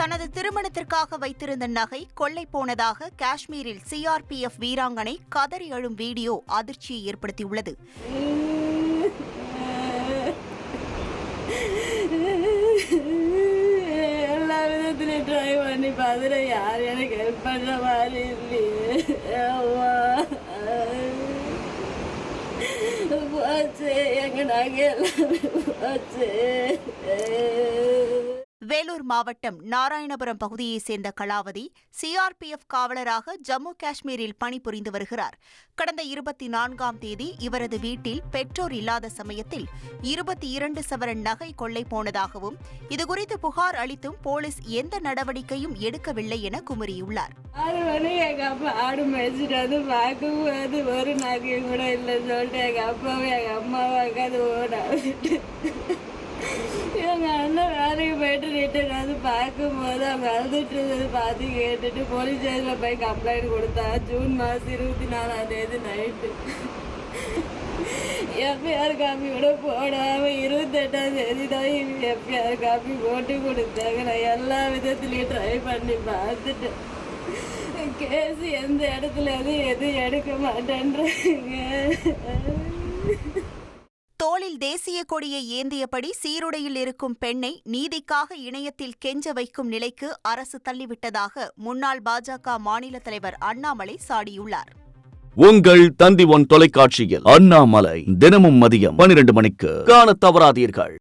தனது திருமணத்திற்காக வைத்திருந்த நகை கொள்ளை போனதாக காஷ்மீரில் சிஆர்பிஎஃப் வீராங்கனை கதறி அழும் வீடியோ அதிர்ச்சியை ஏற்படுத்தியுள்ளது. எல்லா விதத்திலையும் ட்ரை பண்ணி பார்த்துட்டு யாரும் எனக்கு ஹெல்ப் பண்ற மாதிரி இல்லையே. போச்சு எங்க நகை எல்லாமே போச்சு. வேலூர் மாவட்டம் நாராயணபுரம் பகுதியைச் சேர்ந்த கலாவதி சிஆர்பிஎஃப் காவலராக ஜம்மு காஷ்மீரில் பணிபுரிந்து வருகிறார். கடந்த 24ஆம் தேதி இவரது வீட்டில் பெற்றோர் இல்லாத சமயத்தில் 22 சவரன் நகை கொள்ளை போனதாகவும் இதுகுறித்து புகார் அளித்தும் போலீஸ் எந்த நடவடிக்கையும் எடுக்கவில்லை என குமுறியுள்ளார். 6 மணி எங்க அப்பா ஆடு மேய்ச்சிட்டு வந்து பார்க்கும்போது ஒரு நகையும் கூட இல்லைன்னு சொல்லிட்டு எங்க அப்பாவும் எங்க அம்மாவும் அது ஓடாது. எங்க அண்ணன் வேலைக்கு போயிட்டு ரிட்டர்ன் வந்து பார்க்கும்போது அவங்க அழுதுட்டு இருந்தது பார்த்து கேட்டுட்டு போலீஸ் ஸ்டேஷன்ல போய் கம்ப்ளைண்ட் கொடுத்தா ஜூன் மாதம் 24ஆம் தேதி நைட்டு எஃப்ஐஆர் காப்பி கூட போடாம 28ஆம் தேதி தான் எஃப்ஐஆர் காப்பி போட்டு கொடுத்தாங்க. நான் எல்லா விதத்துலையும் ட்ரை பண்ணி பார்த்துட்டேன். கேஸ் எந்த இடத்துல எதுவும் எடுக்க மாட்டேன்றாங்க. தோளில் தேசிய கொடியை ஏந்தியபடி சீருடையில் இருக்கும் பெண்ணை நீதிக்காக இணையத்தில் கெஞ்ச வைக்கும் நிலைக்கு அரசு தள்ளிவிட்டதாக முன்னாள் பாஜக மாநில தலைவர் அண்ணாமலை சாடியுள்ளார். உங்கள் தந்தி ஒன் தொலைக்காட்சியில் அண்ணாமலை தினமும் மதியம் 12 மணிக்கு காணத் தவறாதீர்கள்.